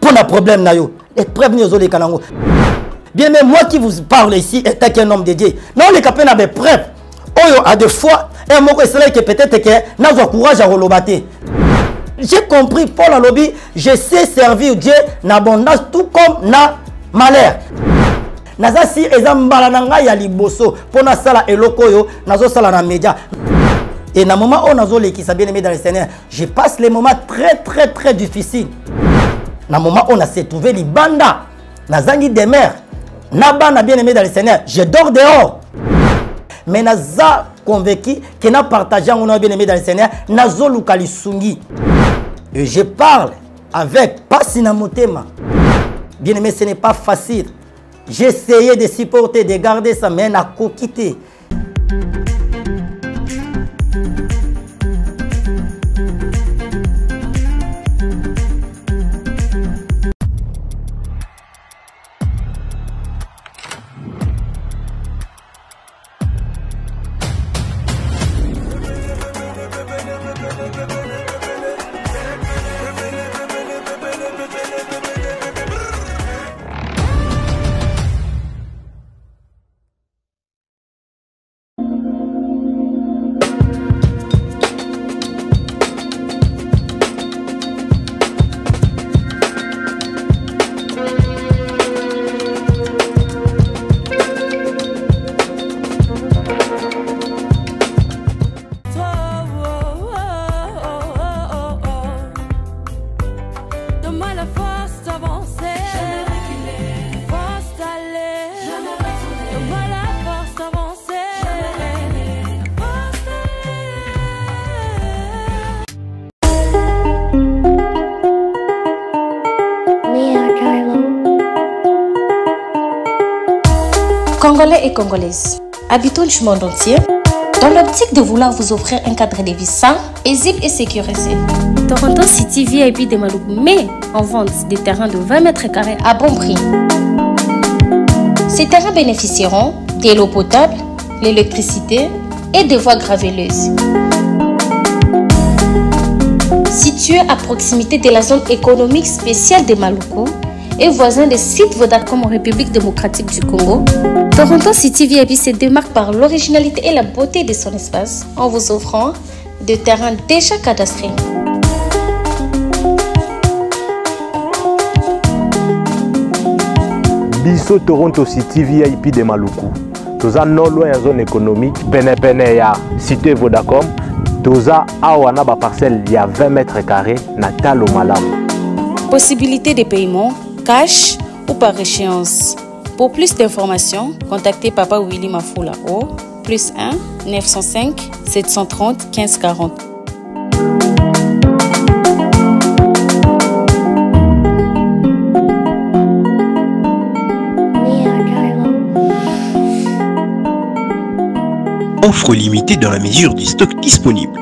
pour un problème na yo. Les preuves ni ozole kanango. Bien mais moi qui vous parle ici est qu'un homme de Dieu. Non les capés na des preuves. Oyo à deux fois et moi c'est que peut-être que n'a pas courage à relobate. J'ai compris Paul Alobi, je sais servir Dieu en abondance tout comme na malheur. Naza si ezambala nanga ya liboso pona sala eloko yo nazo sala na média. Et na moment où nazo lekisa bien aimé dans le Seigneur, je passe les moments très difficiles. Na moment où on s'est trouvé libanda, nazangi des mers. Naba na bien aimé dans le Seigneur, je dors dehors. Mais naza convaincu que na partagé on a bien aimé dans le Seigneur, nazo lukali sungi. Et je parle avec Passina Motema. Bien aimé, ce n'est pas facile. J'ai essayé de supporter, de garder ça, mais n'a qu'à quitter. Congolais et Congolaises, habitants du monde entier, dans l'optique de vouloir vous offrir un cadre de vie sain, paisible et sécurisé, Toronto City VIP de Maluku met en vente des terrains de 20 mètres carrés à bon prix. Ces terrains bénéficieront de l'eau potable, l'électricité et des voies gravelleuses. Situé à proximité de la zone économique spéciale de Maluku, et voisin des sites Vodacom en République démocratique du Congo, Toronto City VIP se démarque par l'originalité et la beauté de son espace en vous offrant des terrains déjà cadastrés. Biso Toronto City VIP de Maluku. Toza non loin en zone économique, pene ya cité Vodacom. Toza awana ba parcelle il y a 20 mètres carrés na talo malamu. Possibilité de paiement cash ou par échéance. Pour plus d'informations, contactez Papa Willy Mafoula au +1 905 730 1540. Offre limitée dans la mesure du stock disponible.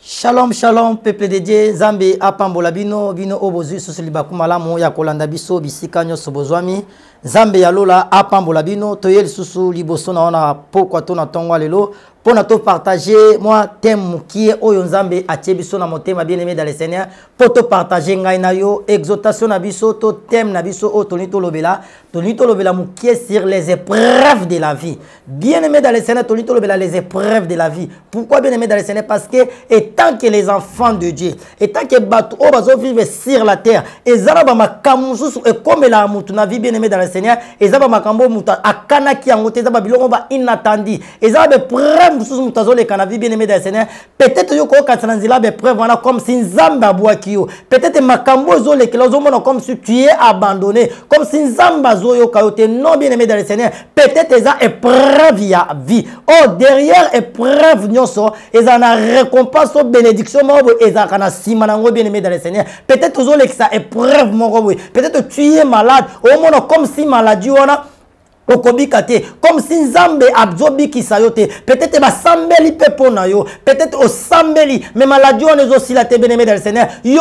Shalom, shalom, peuple de Dieu, Zambe, Apambola Bino, Bino Obozu, Susilibakumala, Moya Kolanda Biso, Bisikanyo Sobozwami, Zambe Yalola, Apambola Bino, Toyel Susu, Liboso, na Pokwa Tona Tongwa Lelo, pour nous partager, moi, thème qui est Oyonzambe, Achebiso, na motema bien aimé dans le Seigneur, pour te partager, Ngainayo, exhortation Nabiso, to thème Nabiso, O Tonito Lobela, qui est sur les épreuves de la vie. Bien aimé dans le Seigneur, Tonito Lobela, les épreuves de la vie. Pourquoi bien aimé dans le Seigneur? Parce que, étant que les enfants de Dieu, étant que Bato Obazo vivent sur la terre, et Zarabama Kamusu, et comme la Moutuna vie bien aimé dans le Seigneur, et Zarabama Kambo Mouta, Akana qui a monté, Zababilon va inattendu, et Zarabama preuve, bien aimé dans le Seigneur, peut-être comme si Nzamba Boakio, peut-être Makambo Zole, comme si tu es abandonné, comme si Nzamba Zoyo Kayote, non bien aimé dans le Seigneur, peut-être ils ont épreuve ya vie. Oh, derrière épreuve, ils ont une récompense, bénédiction, ils ont une simanango bien aimé dans le Seigneur. Peut-être Zole que ça épreuve, peut-être tu es malade, au moins comme si maladie, on a. Comme si Nzambe absorbi qui sayote, peut-être ma sambeli pepona yo, peut-être au sambeli, mais maladie on est aussi la bien-aimé dans le Seigneur. Yo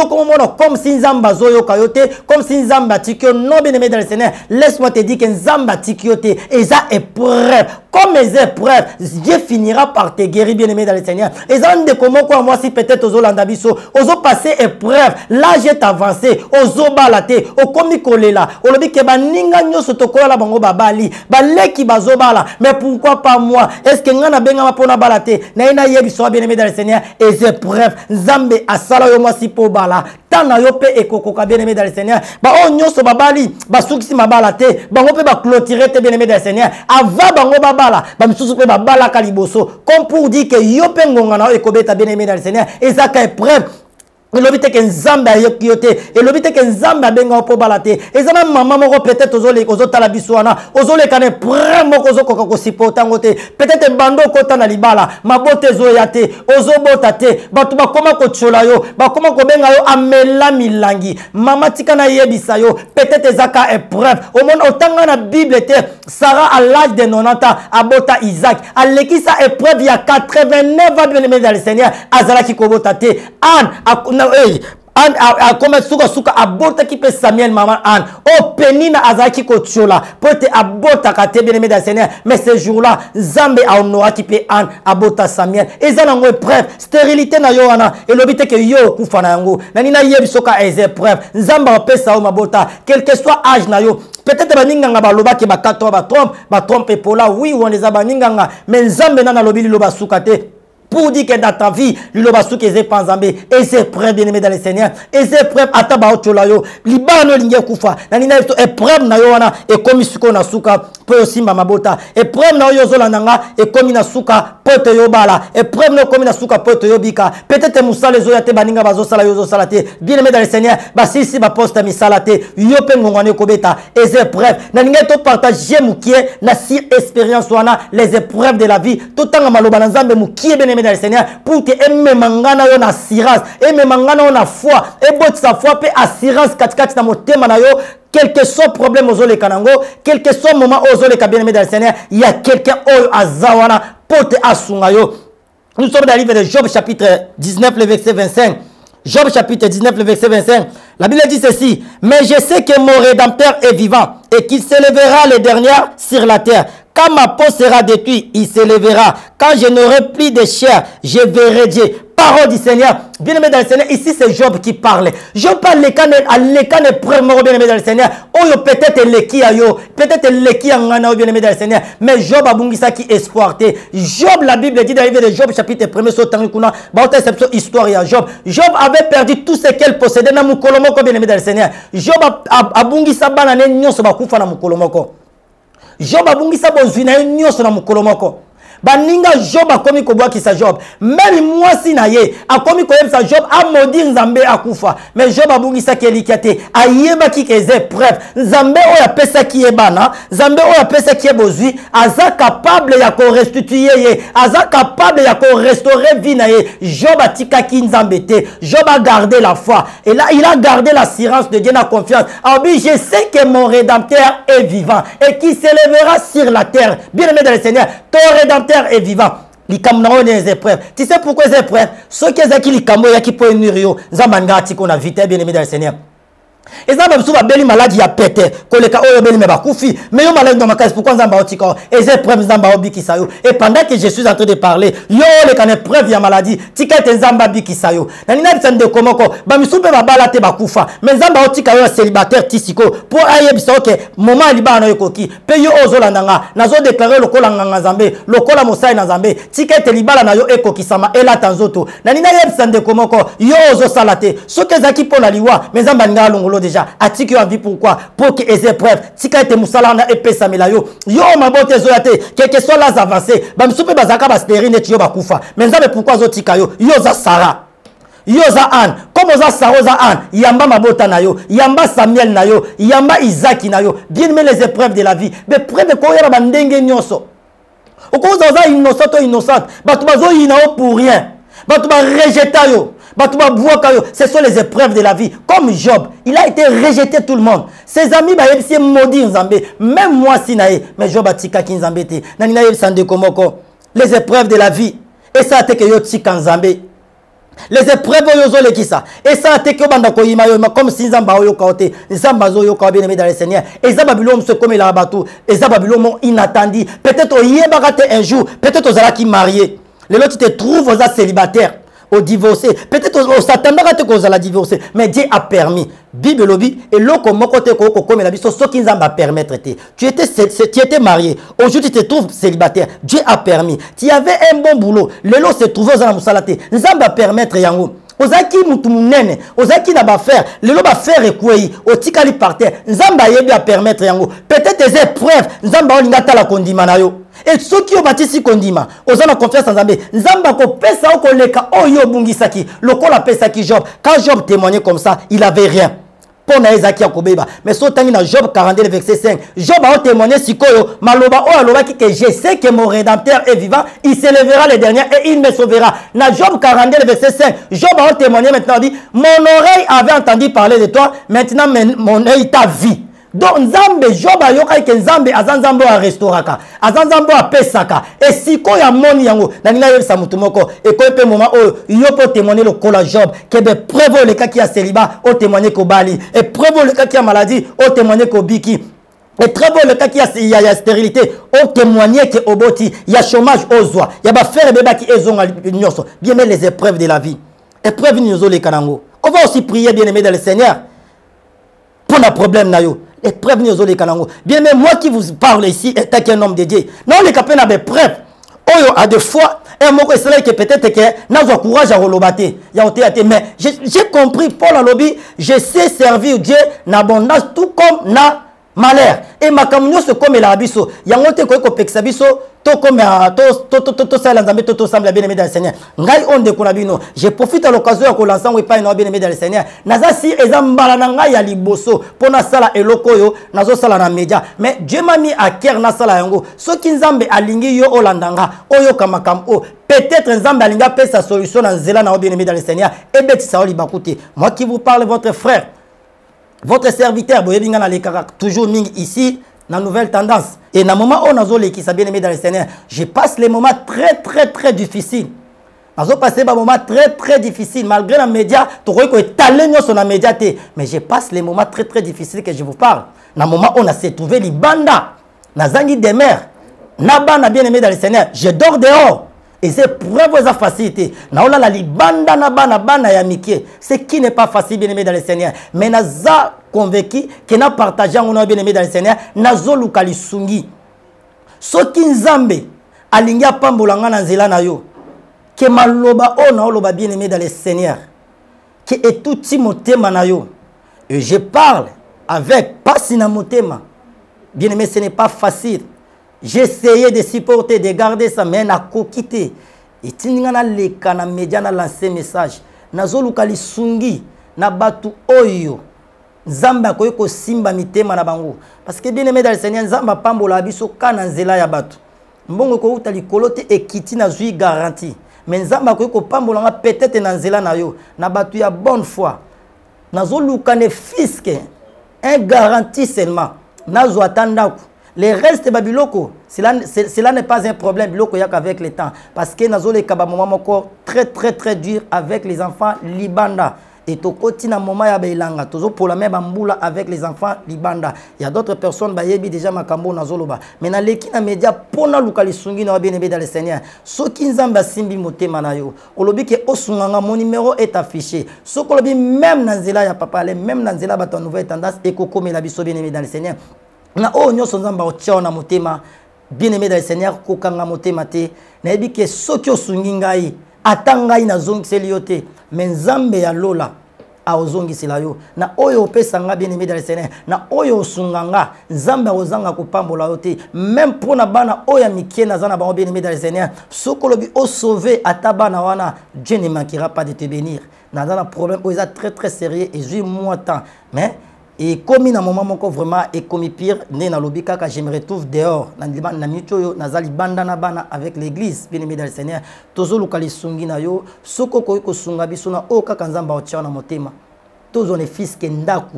comme si Nzamba zoyo kayote, comme si Nzamba tikyo non bien-aimé dans le Seigneur. Laisse-moi te dire que Nzamba tikyote, et ça épreuve. comme mes épreuves, Dieu finira par te guérir, bien-aimé dans le Seigneur. Et ça, de comment quoi, moi, si peut-être aux Olandabiso, aux passer épreuve, l'âge est avancé, aux balate, aux komikolela, au lobby que baninga nyoso tokola bango babali, baleki bazobala, mais pourquoi pas moi? Est-ce que ngana benga mapona balate, na ina yebi so bien-aimé dans le Seigneur, et épreuves, Nzambe asala yo moi si po bala, tana yo pe ekokoka bien-aimé dans le Seigneur, ba o nyoso babali, ba sukisi mabalate, bango pe ba clôturer te bien-aimé dans le Seigneur, ava bango babala, ba misusu pe babala kaliboso, comme pour dire que yo pe ngonga na ekobeta bien-aimé dans le Seigneur, et ça ka épreuve. Et l'obité que Nzambe a yote, et l'obité que Nzambe a benga po balate, et ça même maman moko peut-être aux autres la bisouana, aux autres kane premo kozo koko sipotangote, peut-être bando kota na libala, ma bote zoyate, ozo botate, batuba koma ko cholayo, ba koma ko benga yo amela milangi, mama tika na yebisa yo, peut-être zaka épreuve, au monde autant na Bible était Sarah à l'âge de 90 ans, abota Isaac, à l'équipe sa épreuve il y a 89 ans bien aimé dans le Seigneur, azala ki kobotate, Anne Anne a comme suka abota qui peut Samuel maman Anne o penina azaki ko tchola pote abota kate bien aimé dans le Seigneur, mais ce jour-là Zambe a honora qui peut Anne abota Samuel et ça nango épreuve stérilité na yo wana et l'obité que yo kufa na yango nani na yebi soka épreuve Nzamba opesa o mabota quel que soit âge na yo. Peut-être baninganga baloba ke bakato ba trompe pola oui on les abaninganga mais Nzambe na lobi loba sukate pour dire que dans ta vie, l'ilobasou que c'est pas zambé, et c'est prêt bien aimé dans le Seigneur, et c'est prêt à ta baotolayo, libano lingé koufa, nanina et prêt na yoana, et comme suko na suka, pour aussi mamabota, et prêt na yozolananga, et comme na suka, pote yobala, et prêt na comme na suka, pote yobika, peut-être moussa les oya te baninga bazo sala yozo salate, bien aimé dans le Seigneur, basi si ba poste mi salate, yope ngongane kobeta, et c'est prêt, nanina to partager moukie, na si expérience wana, les épreuves de la vie, tout en maloba nzambe moukie bien dans le Seigneur pour que aimer mangana yo na assurance aimer mangana yo na foi et bot sa foi pe assurance katikati na motema na yo quel que soit problème aux le kanango quel que soit moment aux le bien aimé dans le Seigneur il y a quelqu'un au azawana pote asunga yo. Nous sommes dans le livre de Job chapitre 19 le verset 25. Job chapitre 19 le verset 25. La Bible dit ceci: mais je sais que mon Rédempteur est vivant et qu'il s'élèvera le dernier sur la terre. Quand ma peau sera détruite, il s'élèvera. Quand je n'aurai plus de chair, je verrai Dieu. Parole du Seigneur. Bien aimé dans le Seigneur, ici c'est Job qui parle. Job parle à l'écran de premier bien aimé dans le Seigneur. Oh, peut-être l'équipe peut-être l'équipe en bien aimé dans le Seigneur. Mais Job a bungisa qui espoirté. Job, la Bible dit dans le livre de Job, chapitre 1er, sur Tanrikuna, histoire à Job. Job avait perdu tout ce qu'elle possédait dans Mukolomoko, bien aimé dans le Seigneur. Job a bungisa banane nyonso bakufa na Mukolomoko. Job a bungisa bozina nyonso na Mukolomoko. Baninga Job a commis koboa qui sa Job. Même moi si na ye a commis koyem sa Job a maudit Nzambe akufa. Mais Job a bungi sa kelikate a yeba ki keze preuve. Nzambe o ya pesa ki ebana, Nzambe o ya pesa ki ebozui, aza capable ya ko restituer ye, aza capable ya ko restaurer vie na ye. Job a tika ki Nzambe te. Job a gardé la foi et là il a gardé l'assurance de Dieu, la confiance. Alors je sais que mon Rédempteur est vivant et qui s'élèvera sur la terre. Bien aimé dans le Seigneur, ton Rédempteur est vivant. Les épreuves. Tu sais pourquoi les épreuves? Ceux qui ont les épreuves, qui peuvent nous dire, Zamangati qu'on a vite bien aimé dans le Seigneur. Et ça, même si la belle maladie a pété, que le cas où il koufi, mais yo malade dans ma case, pourquoi Zamba Otiko, et ces preuves Zamba Obikisayo. Et pendant que je suis en train de parler, yo le can preuve ya maladie, tika te Zamba Bikisayo. Nanina de komoko, bamisupe babalate bakufa, mais Zamba Otika yo célibataire tisiko, pour ayebisa que moment liba na yokoki, pe yo ozolandanga, nazo déclarer lokola nganga Zambe, lokola Mosai na Zambe, tika te libala na yo ekokisama, ela tanzoto. Nanina yebisa de komoko, yo ozo salate, so que zaki pour la liwa, mais Zamba nga longolo déjà atiki en vie pourquoi pour que les épreuves tika ete musala na epesa melayo yo mabote zoyate quel que soit las avancé bamsupe bazaka basterine tiyo bakufa mais nzabe pourquoi zo tika yo za Sarah yo za Anne comme za Sarah za Anne yamba mabota na yo yamba Samuel na yo yamba Isaac na yo bien mais les épreuves de la vie mais preuve ko yera bandenge nyonso okoza za innocente batu bazo yinao pour rien batu ba rejeta yo. Ce sont les épreuves de la vie. Comme Job, il a été rejeté tout le monde. Ses amis, ils maudit Nzambe. Même moi, Sinae, mais Job a tika ki Nzambe te. Les épreuves de la vie. Et ça a été que yo tika Nzambe. Les épreuves oyo qui ça et ça a été que banda ko yima comme si nzamba oyo kaote nzamba zo yo ka bien aimé dans le Seigneur et ça babylone se comme la bateau et ça babylone inattendu peut-être yeba raté un jour peut-être aux qui marié les autres te trouvent aux célibataires au divorcé peut-être au s'attendra raté aux la divorcer mais Dieu a permis Bible lobby et loko moko te ko comme la biso soki nzamba permettre tu étais marié aujourd'hui tu te trouves célibataire Dieu a permis tu avais un bon boulot lelo se trouve aux la musalate nzamba permettre yango ozaki mutu munene ozaki na ba faire lelo ba faire ekwei otikali par terre nzamba yebi a permettre yango peut-être des épreuves nzamba olinga tala kondima na yo et ceux qui ont bâti kondima ozana confiance en nzambe nzamba ko pesa ko leka oyo bungisaki lokola pesa ki Job quand Job témoignait comme ça il avait rien pour na ezaki akobeba mais so tangi na Job 42 verset 5 Job a témoigné sikoyo maloba o aloba ki que je sais que mon rédempteur est vivant il s'élèvera le dernier et il me sauvera na Job 42 verset 5 Job a témoigné maintenant dit mon oreille avait entendu parler de toi maintenant mon œil t'a vu. Donc Nzambe Job ayoka ke Nzambe azanzambo a restauraka azanzambo a pesaka et siko ya moni yango na nina yebisa mutu moko et ko pe moment o yo peut témoigner le kola Job que be prévo le cas qui a célibat au témoigner ko bali et prévo le cas qui a maladie au témoigner ko biki et très bon le cas qui y a stérilité au témoigner que oboti il y a chômage aux oies il y a ba faire beba qui ezonga nyoso bien mais les épreuves de la vie épreuves nyoso les kanango on va aussi prier bien aimé dans le Seigneur pour un problème na yo les preuves nous les kanango bien mais moi qui vous parle ici est qu'un homme de Dieu non les capés n'a des preuves oyo à deux fois un mot c'est que peut-être que n'a pas courage à relobate ya oté mais j'ai compris Paul a lobby je sais servir Dieu en abondance tout comme na malheur et ma communion se comme la biso yango te ko peksa biso to comme to sala nzambe to semble bien aimé dans le Seigneur ngai on de konabino je profite à l'occasion ko lancer ou pas bien aimé dans le Seigneur naza si ezambala na ngai ya liboso pona sala eloko yo nazo sala na média mais Dieu m'a mis à cœur na sala yango soki nzambe alingi yo olandanga oyo kamakam o peut-être nzambe alinga pe sa solution na nzela na bien aimé dans le Seigneur et beti sa oli bakute moi qui vous parle votre frère votre serviteur, toujours ici, dans nouvelle tendance. Et dans le moment où on a qui bien aimé dans le Seigneur, je passe les moments très difficiles. Je passe des moments très difficiles. Malgré les médias, tu vois que talent sur les médias. Mais je passe les moments très difficiles que je vous parle. Dans le moment où on a se trouvé les bandas, dans Zangi des mers, Naba bien aimé dans le Seigneur, je dors dehors. Et c'est preuve de facilité. Naola la libanda na bana ya mikie. Ce qui n'est pas facile bien aimé dans le Seigneur. Mais naza convaincu que na partageant on a bien aimé dans le Seigneur, nazo lukali sungi. Soki nzambe alinga pambolanga na nzela na yo. Que maloba o na oloba bien aimé dans le Seigneur. Que et tout motema na yo. Et je parle avec pas si na motema. Bien aimé, ce n'est pas facile. J'essayais de supporter, de garder ça, mais na kokité. Et tingana leka na média na lancer message. Nazo lukali sungi na batu oyo. Nzamba koyeko simba mitema na bango. Parce que bien aimé dans le Seigneur, nzamba pambola biso kana nzela ya batu. Mbongo ko utali kolote ekiti na zui garantie. Mais nzamba koyeko pambola nga peut-être na nzela na yo. Na batu ya bonne foi. Nazo lukane fiske. Un garantie seulement. Nazo atandako. Les restes babiloko, cela n'est pas un problème biloko yak avec le temps parce que nazo le kaba moment encore très dur avec les enfants libanda et to kotina moment ya belanga tozo pour la même bambula avec les enfants libanda. Il y a d'autres personnes bayebi déjà makambo nazo loba mais na leki na média pona lukali sungi na bien aimé dans le Seigneur soki nzamba simbi motema na yo olobi ke osunganga mon numéro est affiché soko lobi même na nzela ya papa même na nzela bato nouvelle tendance et kokomela biso bien aimé dans le Seigneur. Na o nyoso nzamba otio na motema bien aimé dans le Seigneur kokanga motema te na yebi ke soki osungi ngai atangai na zongiseli yo te mais nzambe ya lola a ozongisela yo na oyo opesanga bien aimé dans le Seigneur na oyo osunganga nzambe ozanga kopambola yo te même pour na bana oya mikie na zana ba bien aimé dans le Seigneur sokolobi o sauver atabana wana Dieu ne manquera pas de te bénir na zana problème o très sérieux et j'ai moi temps mais et comme il y a un moment vraiment et comme pire né dans l'obika que je me retrouve dehors na mitoyo nazali banda na bana avec l'église bien aimé dans le Seigneur tozo lukali sungi na yo soko ko sunga biso na o kaka nzamba otia na motema tozo ne fils que ndaku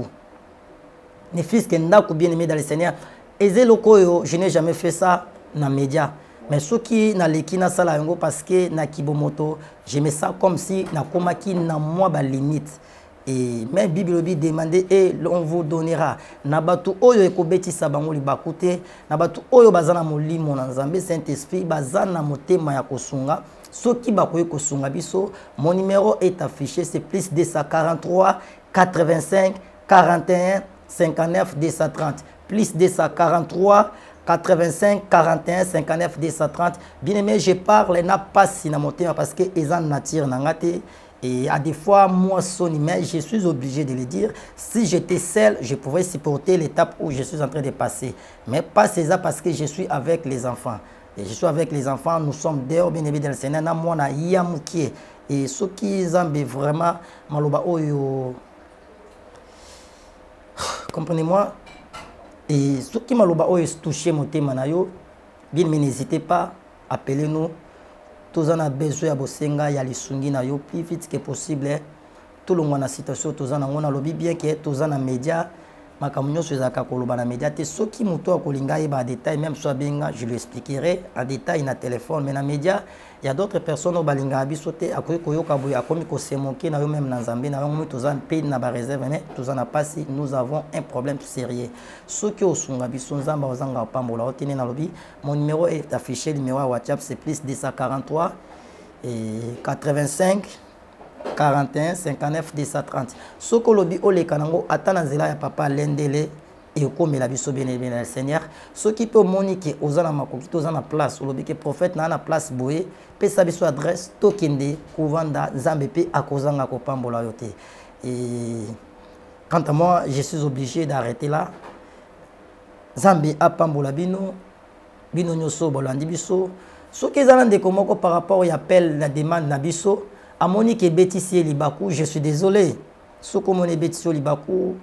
bien aimé dans le Seigneur et zeloko yo je n'ai jamais fait ça na média mais ce qui na leki na sala yango parce que na kibomoto je me sens comme si na komaki na moi ba limite. Et même Bible dit demander et l'on vous donnera. Nabatu oyo ekobetisa bango libakute, nabatu oyo bazana molimo na Nzambe Saint-Esprit bazana motema ya kosunga. Soki bakoye kosunga biso, mon numéro est affiché, c'est plus 243 85 41 59 230. Plus 243 85 41 59 230. Bien aimé, je parle n'a pas si na motema parce que ezan nature nangate. Et à des fois, moi, mais je suis obligé de le dire. Si j'étais seul, je pourrais supporter l'étape où je suis en train de passer. Mais pas c'est ça parce que je suis avec les enfants. Et je suis avec les enfants, nous sommes dehors, bien évidemment, dans le Sénat, moi, na yamukie. Et ceux qui zambent vraiment, maloba oyo, comprenez-moi. Et ceux qui maloba oyo touché mon thème nayo, bien, mais n'hésitez pas, appelez-nous. Tous en a besoin de bosenga ya lisungi na yo plus vite que possible. Tout le monde na situation tous en a lobby bien que tous en a média makamunyo sur zaka koloba na média te ceux qui muto kolinga e ba détail même soit benga je lui expliquerai en détail na téléphone mais na média il y a d'autres personnes au balinga bisoté akoy koyoka boya akomi ko semoke na yo même na Nzambe na yo tous en pays na ba réserve mais tous en a pas si nous avons un problème sérieux ceux qui osunga biso Nzamba ozanga pambola otene na lobby mon numéro est affiché numéro WhatsApp c'est plus 243 et 85 41 59 230. Ce que l'obi ole kanango atana zela ya papa lendele et comme la biso bien le Seigneur. Ce qui peut moniquer aux ana makoki aux ana place l'obi que prophète na place boye pe sa biso adresse tokende kovanda Nzambe a akozanga ko pambola yote. Et quant à moi, je suis obligé d'arrêter là. Nzambe a pambola bino nyoso bolandi biso. Ce qui est de komoko par rapport au appel la demande na biso à Monique et Bétissier Libakou, je suis désolé. Ce que mon Bétissier Libakou,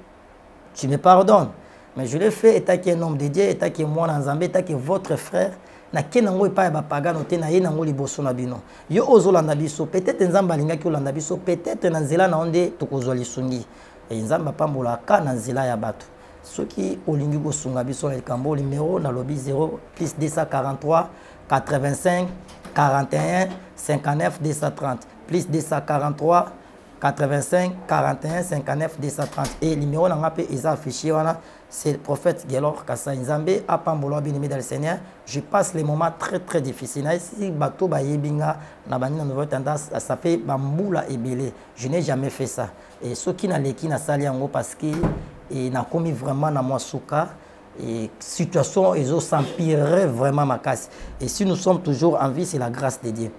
tu me pardonnes. Mais je l'ai fait, étant qu'il y a un homme de Dieu, étant qu'il y a moi dans Zambé, étant qu'il y a votre frère, na kenango pa ba pagano te na yenango liboso na bino. Yo ozolanda biso, peut-être Nzamba linga ki olanda biso, peut-être na nzela na onde tokozwa lisungi. Et Nzamba pambola ka na nzela ya bato. Ceux qui olingi go sunga biso na kambo numéro na lobby 0 plus 243 85 41 59 230. Plus 243 85 41 59 230 et le numéro n'a pas affiché c'est le prophète Gelor Kassa Nzambe a pambola bien-aimé dans le Seigneur. Je passe les moments très difficiles. Si bateau ba yebinga na bani na nouvelle tendance ça fait bamboula et belé. Je n'ai jamais fait ça. Et ceux qui n'a leki na sali yango parce que et n'a commis vraiment na moi souka et situation ils ont s'empirer vraiment ma casse. Et si nous sommes toujours en vie c'est la grâce de Dieu.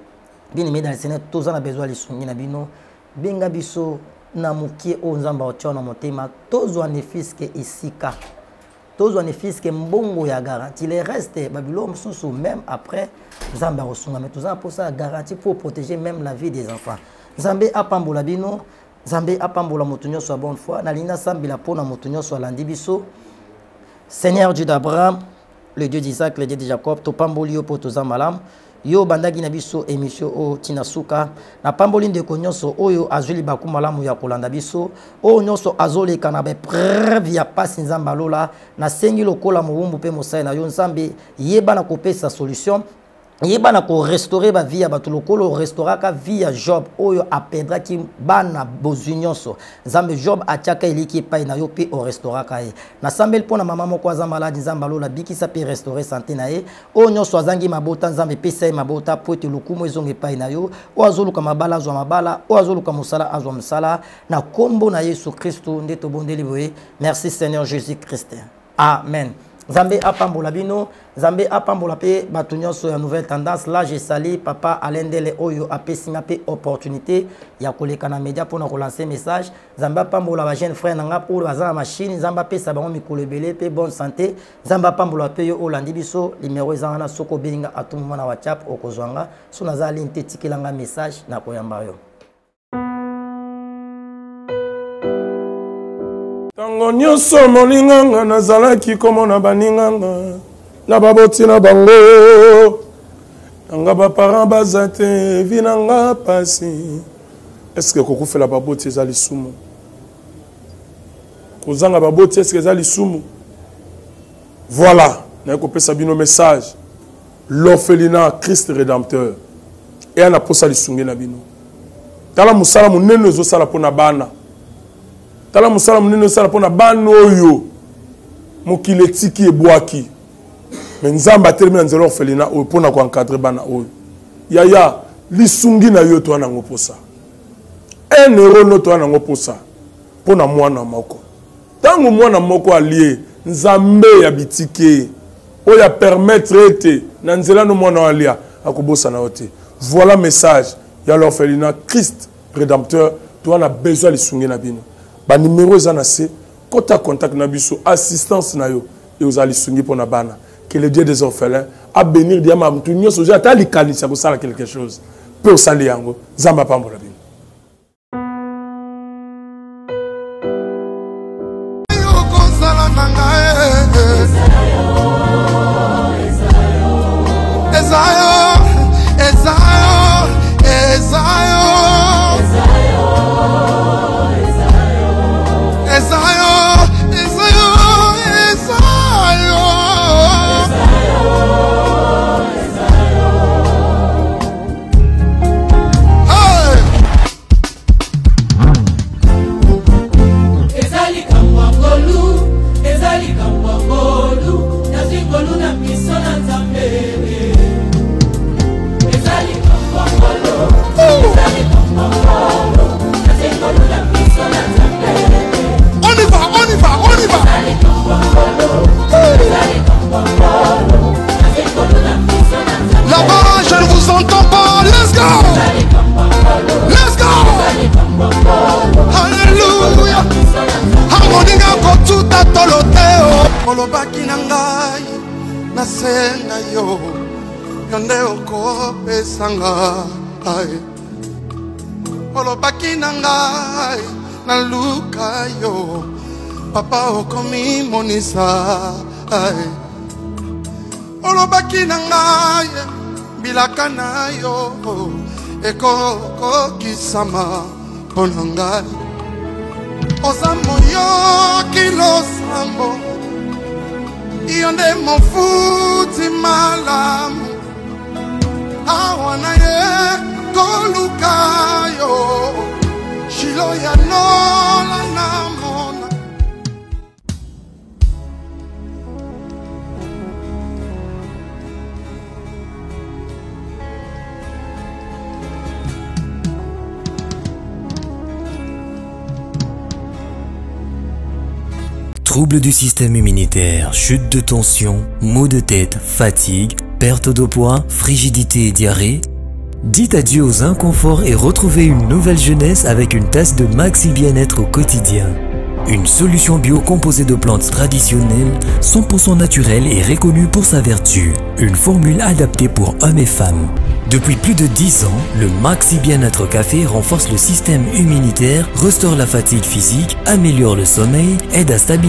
Bien aimé dans le Seigneur, tous en a besoin de soigner na bino. Benga biso na mukie o Nzamba otio na motema, tous en fils que isika. Tous en fils que mbongo ya garantie. Les restes Babylone sont même après Nzamba osunga mais tous en pour ça garantie pour protéger même la vie des enfants. Nzambe apambola bino, Nzambe apambola motunyo soit bonne foi, na lina sambila pona motunyo soit landi biso. Seigneur Dieu d'Abraham, le Dieu d'Isaac, le Dieu de Jacob, to pambolio pour tous en malam. Yo bandagi na biso émission o tinasuka na pamboline de konyoso oyo azuli bakumalamu ya kolanda biso o nyoso azole kana be preuve ya pasi Nzamba lola na sengi lokola mobumbu pe mosai na yo Nzambe yeba na kopesa solution yeba na ko restaurer ba vie ya bato lokolo restauraka vie ya Job oyo apedra ki bana bozunyonso Nzambe Job atiaka eliki pa na yo pe o restauraka e na sambel pona mama moko aza malade Nzamba lola bikisa pe restaurer santé na e o nyonso azangi mabota Nzambe pesa mabota po te lokumu ezonge pa na yo o azoluka mabala azwa mabala o azoluka musala azwa musala na kombo na Yesu Kristo nde to bondeli boye. Merci Seigneur Jésus Christ. Amen. Nzambe apambola bino, Nzambe apambola pe batunyo sur la nouvelle tendance. Là je salue papa Alendele oyo apesinga pe opportunité ya koleka na média pour na relancer message. Nzambe apambola ba jeune frère nanga pour baza machine, Nzambe pesa bango mikolo belé pe bonne santé. Nzambe apambola pe yo olandi biso numéro ezanga na soko benga à tout moment na WhatsApp okozwanga. So naza linte tikelanga message na koyamba yo. Tango nyonso molinganga nazalaki komona baninganga na baboti na bango nanga baparent baza te vi nanga pasi. Est-ce que kokufela baboti eza lisumu? Kozanga baboti est-ce que eza lisumu? Voilà, na kopesa bino message. l'orphelinat Christ Rédempteur et ana posa lisungi na bino tala musala munene zo sala pona bana tala musala munene zo sala pona bana oyo mokili tiki ebwaki mais nzamba termina nzelo orphelinat oyo pona ko encadrer bana oyo yaya lisungi na yo to ana ngoposa 1 euro no to ana ngoposa pona mwana moko tango mwana moko allié nzambe ya bitike oya permettre ete na nzela no mwana alia akobosa na ote. Voilà message ya l'orphelinat Christ Rédempteur to ana besoin lisungi na bino ba numéro ezana se kota contact na biso assistance na yo et aux lisungi pona bana que le Dieu des orphelins a bénir diama mtu nyoso ja ta likanisa ko sala quelque chose peut sali yango zamba pambola bino. Olobaki na ngai na senga yo yonde okopesa ngai olobaki na ngai na luka yo papa okomi monisa olobaki na ngai bilaka na yo ekokokisama mpona ngai oza moyoki losambo yonde mofuti malamu awana ye koluka yo shilo ya nola namona Troubles du système immunitaire, chute de tension, maux de tête, fatigue, perte de poids, frigidité et diarrhée. Dites adieu aux inconforts et retrouvez une nouvelle jeunesse avec une tasse de Maxi Bien-être au quotidien. Une solution bio composée de plantes traditionnelles, 100% naturelle et reconnue pour sa vertu. Une formule adaptée pour hommes et femmes. Depuis plus de 10 ans, le Maxi Bien-être Café renforce le système immunitaire, restaure la fatigue physique, améliore le sommeil, aide à stabiliser